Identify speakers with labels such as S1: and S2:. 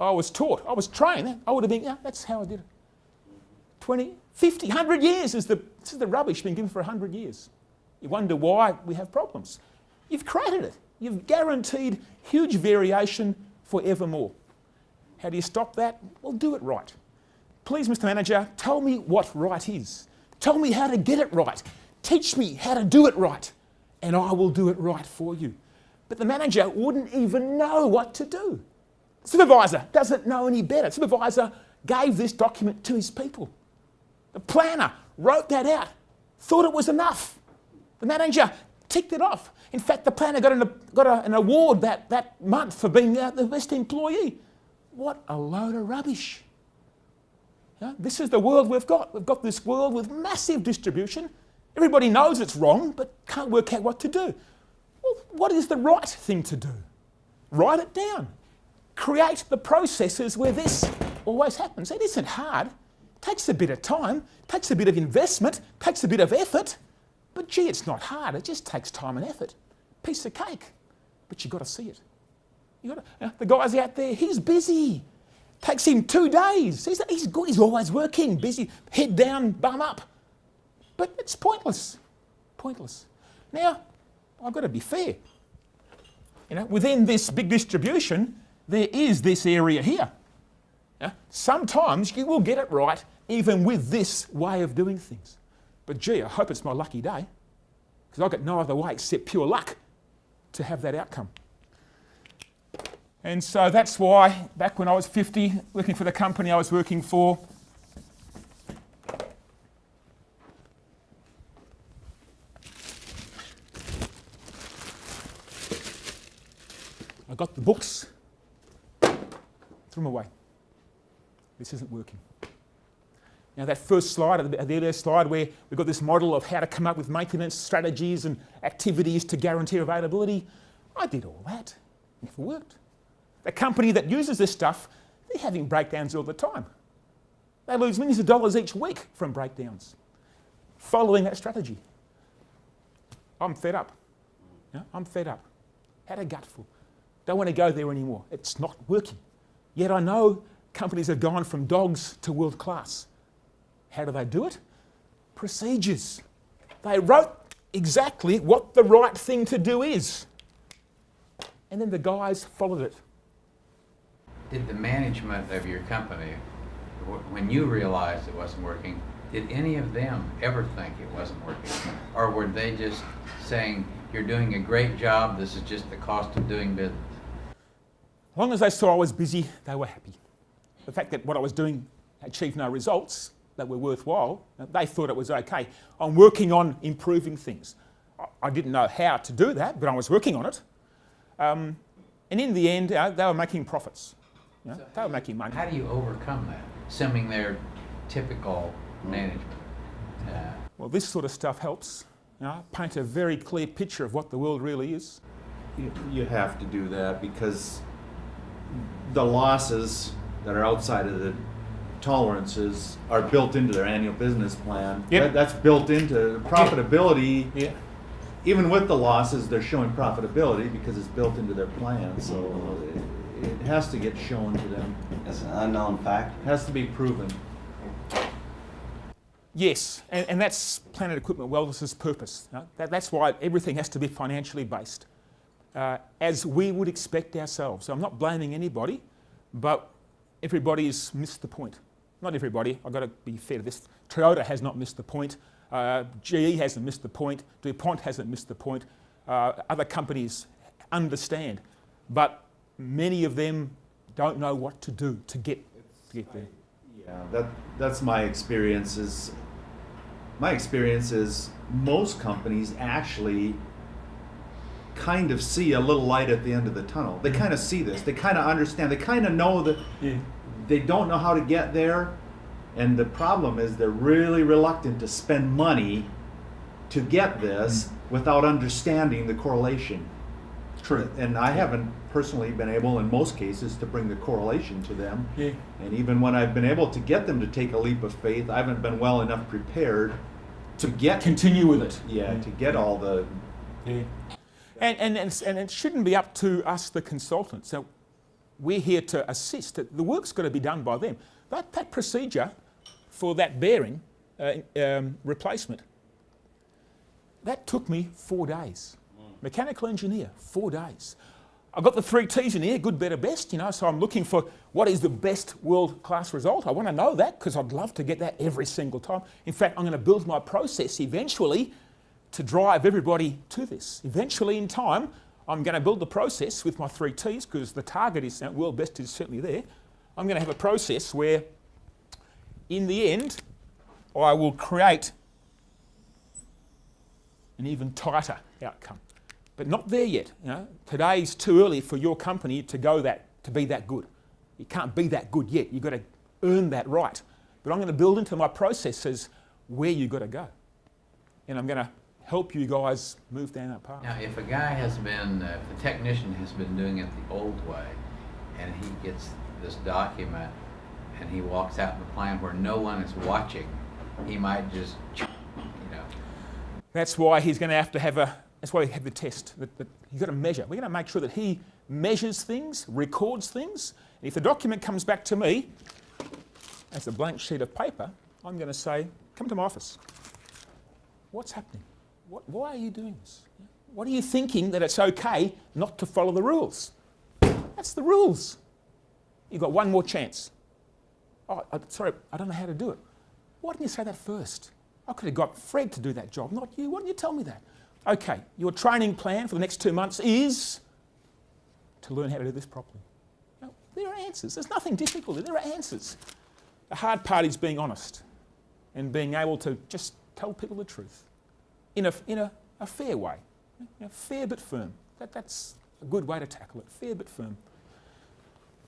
S1: I was taught, I was trained, I would have been, yeah, that's how I did it. 20, 50, 100 years this is the rubbish been given for 100 years. You wonder why we have problems. You've created it. You've guaranteed huge variation forevermore. How do you stop that? Well, do it right. Please, Mr. Manager, tell me what right is. Tell me how to get it right. Teach me how to do it right, and I will do it right for you. But the manager wouldn't even know what to do. The supervisor doesn't know any better. The supervisor gave this document to his people. The planner wrote that out, thought it was enough. The manager ticked it off. In fact, the planner got an award that month for being the best employee. What a load of rubbish. Yeah, this is the world we've got. We've got this world with massive distribution. Everybody knows it's wrong, but can't work out what to do. Well, what is the right thing to do? Write it down. Create the processes where this always happens. It isn't hard. It takes a bit of time, takes a bit of investment, takes a bit of effort. But gee, it's not hard. It just takes time and effort. Piece of cake. But you've got to see it. The guy's out there, he's busy. Takes him 2 days. He's good, he's always working, busy, head down, bum up. But it's pointless. Pointless. Now, I've got to be fair. Within this big distribution, there is this area here. Sometimes you will get it right even with this way of doing things. But gee, I hope it's my lucky day, because I've got no other way except pure luck to have that outcome. And so that's why, back when I was 50, working for the company I was working for, I got the books, threw them away. This isn't working. Now that first slide, the earlier slide where we've got this model of how to come up with maintenance strategies and activities to guarantee availability, I did all that. It never worked. The company that uses this stuff, they're having breakdowns all the time. They lose millions of dollars each week from breakdowns, following that strategy. I'm fed up. I'm fed up. Had a gutful. Don't want to go there anymore. It's not working. Yet I know companies have gone from dogs to world class. How do they do it? Procedures. They wrote exactly what the right thing to do is. And then the guys followed it.
S2: Did the management of your company, when you realized it wasn't working, did any of them ever think it wasn't working? Or were they just saying, you're doing a great job, this is just the cost of doing business?
S1: As long as they saw I was busy, they were happy. The fact that what I was doing achieved no results that were worthwhile, they thought it was okay. I'm working on improving things. I didn't know how to do that, but I was working on it. And in the end, they were making profits. They were making money.
S2: How do you overcome that, assuming they're typical management?
S1: Well, this sort of stuff helps. Paint a very clear picture of what the world really is.
S3: You have to do that because the losses that are outside of the tolerances are built into their annual business plan.
S1: Yep.
S3: That's built into profitability.
S1: Yeah.
S3: Even with the losses, they're showing profitability because it's built into their plan. So it has to get shown to them.
S4: It's an unknown fact.
S3: It has to be proven.
S1: Yes, and that's Planet Equipment Wellness's purpose. That's why everything has to be financially based, as we would expect ourselves. So I'm not blaming anybody, but everybody's missed the point. Not everybody, I've got to be fair to this. Toyota has not missed the point. GE hasn't missed the point. DuPont hasn't missed the point. Other companies understand, but many of them don't know what to do to get there.
S3: Yeah, that's my experience. My experience is most companies actually kind of see a little light at the end of the tunnel. They kind of see this. They kind of understand. They kind of know that they don't know how to get there. And the problem is they're really reluctant to spend money to get this without understanding the correlation.
S1: True.
S3: And I haven't personally been able, in most cases, to bring the correlation to them.
S1: Yeah.
S3: And even when I've been able to get them to take a leap of faith, I haven't been well enough prepared to get...
S1: Continue with it.
S3: Yeah, to get all the...
S1: Yeah. And it shouldn't be up to us, the consultants. So we're here to assist. The work's got to be done by them. That procedure for that bearing replacement, that took me 4 days. Mechanical engineer, 4 days. I've got the 3 T's in here, good, better, best, so I'm looking for what is the best world-class result. I want to know that because I'd love to get that every single time. In fact, I'm going to build my process eventually to drive everybody to this. Eventually, in time, I'm going to build the process with my 3 T's because the target is, world best is certainly there. I'm going to have a process where, in the end, I will create an even tighter outcome. But not there yet. Today's too early for your company to be that good. You can't be that good yet. You've got to earn that right. But I'm going to build into my processes where you've got to go. And I'm going to help you guys move down that path.
S2: Now, if a guy has been, if the technician has been doing it the old way, and he gets this document, and he walks out in the plant where no one is watching, he might just,
S1: That's why he's going to have that's why we have the test. That you've got to measure. We're going to make sure that he measures things, records things. And if the document comes back to me as a blank sheet of paper, I'm going to say, come to my office. What's happening? Why are you doing this? What are you thinking that it's okay not to follow the rules? That's the rules. You've got one more chance. Oh, sorry, I don't know how to do it. Why didn't you say that first? I could have got Fred to do that job, not you. Why didn't you tell me that? Okay, your training plan for the next 2 months is to learn how to do this properly. There are answers. There's nothing difficult. There are answers. The hard part is being honest and being able to just tell people the truth in a fair way. Fair but firm. That's a good way to tackle it. Fair but firm.